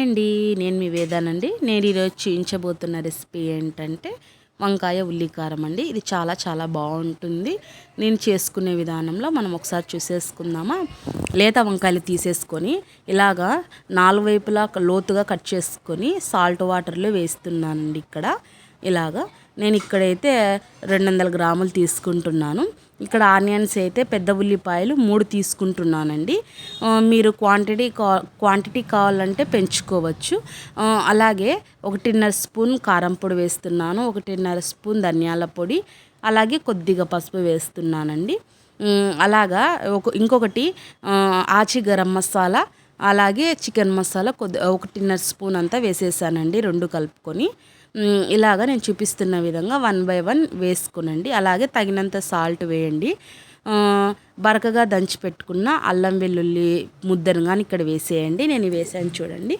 అండి, నేను మీ వేదానండి. నేను ఈరోజు చూపించబోతున్న రెసిపీ ఏంటంటే వంకాయ ఉల్లికారం అండి. ఇది చాలా చాలా బాగుంటుంది. నేను చేసుకునే విధానంలో మనం ఒకసారి చూసేసుకుందామా. లేత వంకాయలు తీసేసుకొని ఇలాగా 4 వైపులా లోతుగా కట్ చేసుకొని సాల్ట్ వాటర్లో వేస్తున్నానండి. ఇలాగా నేను ఇక్కడైతే 200 గ్రాములు తీసుకుంటున్నాను. ఇక్కడ ఆనియన్స్ అయితే పెద్ద ఉల్లిపాయలు 3 తీసుకుంటున్నానండి. మీరు క్వాంటిటీ కావాలంటే పెంచుకోవచ్చు. అలాగే 1.5 స్పూన్ కారం పొడి వేస్తున్నాను, 1.5 స్పూన్ ధనియాల పొడి, అలాగే కొద్దిగా పసుపు వేస్తున్నానండి. అలాగా ఇంకొకటి ఆచి గరం మసాలా, అలాగే చికెన్ మసాలా 1.5 స్పూన్ అంతా వేసేసానండి, 2 కలుపుకొని. ఇలాగా నేను చూపిస్తున్న విధంగా 1 బై 1 వేసుకునండి. అలాగే తగినంత సాల్ట్ వేయండి. బరకగా దంచి పెట్టుకున్న అల్లం వెల్లుల్లి ముద్దను కానీ ఇక్కడ వేసేయండి. నేను వేసాను చూడండి.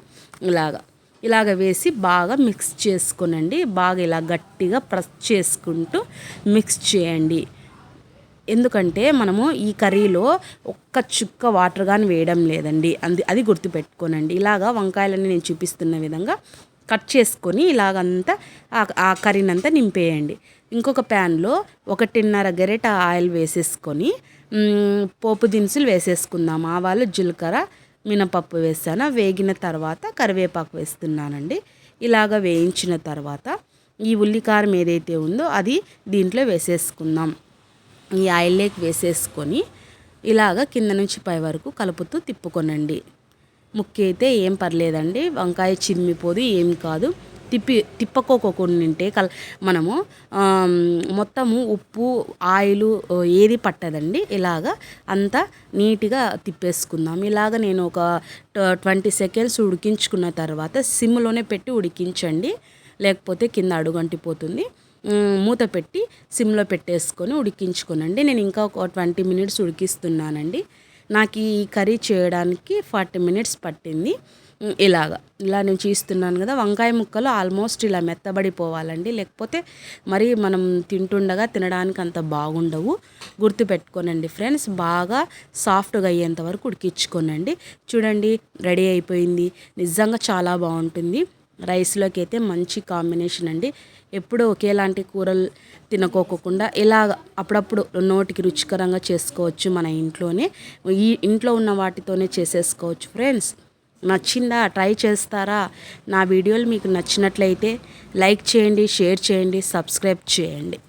ఇలాగ వేసి బాగా మిక్స్ చేసుకునండి. బాగా ఇలా గట్టిగా ప్రెస్ చేసుకుంటూ మిక్స్ చేయండి. ఎందుకంటే మనము ఈ కర్రీలో ఒక్క చుక్క వాటర్ కానీ వేయడం లేదండి. అది గుర్తుపెట్టుకోనండి. ఇలాగా వంకాయలని నేను చూపిస్తున్న విధంగా కట్ చేసుకొని ఇలాగంతా ఆ కర్రీనంతా నింపేయండి. ఇంకొక ప్యాన్లో 1.5 గరిట ఆయిల్ వేసేసుకొని పోపు దినుసులు వేసేసుకుందాం. ఆవాలు, జీలకర్ర, మినపప్పు వేసాను. వేగిన తర్వాత కరివేపాకు వేస్తున్నానండి. ఇలాగ వేయించిన తర్వాత ఈ ఉల్లికారం ఏదైతే ఉందో అది దీంట్లో వేసేసుకుందాం. ఈ ఆయిల్లోకి వేసేసుకొని ఇలాగ కింద నుంచి పై వరకు కలుపుతూ తిప్పుకొనండి. ముక్కి అయితే ఏం పర్లేదండి, వంకాయ చిరిమిపోదు, ఏం కాదు. తిప్పకోకుంటే మనము మొత్తము ఉప్పు ఆయిలు ఏది పట్టదండి. ఇలాగా అంతా నీట్గా తిప్పేసుకుందాం. ఇలాగ నేను ఒక 20 సెకండ్స్ ఉడికించుకున్న తర్వాత సిమ్లోనే పెట్టి ఉడికించండి, లేకపోతే కింద అడుగంటిపోతుంది. మూత పెట్టి సిమ్లో పెట్టేసుకొని ఉడికించుకోనండి. నేను ఇంకా ఒక 20 మినిట్స్ ఉడికిస్తున్నానండి. నాకు ఈ కర్రీ చేయడానికి 40 మినిట్స్ పట్టింది. ఇలా నేను చేస్తున్నాను కదా. వంకాయ ముక్కలు ఆల్మోస్ట్ ఇలా మెత్తబడిపోవాలండి, లేకపోతే మరి మనం తింటుండగా తినడానికి అంత బాగుండవు. గుర్తుపెట్టుకోనండి ఫ్రెండ్స్. బాగా సాఫ్ట్గా అయ్యేంత వరకు ఉడికించుకోనండి. చూడండి, రెడీ అయిపోయింది. నిజంగా చాలా బాగుంటుంది. రైస్లోకి అయితే మంచి కాంబినేషన్ అండి. ఎప్పుడూ ఒకేలాంటి కూరలు తినకోకుండా ఇలాగ అప్పుడప్పుడు నోటికి రుచికరంగా చేసుకోవచ్చు. మన ఇంట్లో ఉన్న వాటితోనే చేసేసుకోవచ్చు ఫ్రెండ్స్. నచ్చిందా? ట్రై చేస్తారా? నా వీడియోలు మీకు నచ్చినట్లయితే లైక్ చేయండి, షేర్ చేయండి, సబ్స్క్రైబ్ చేయండి.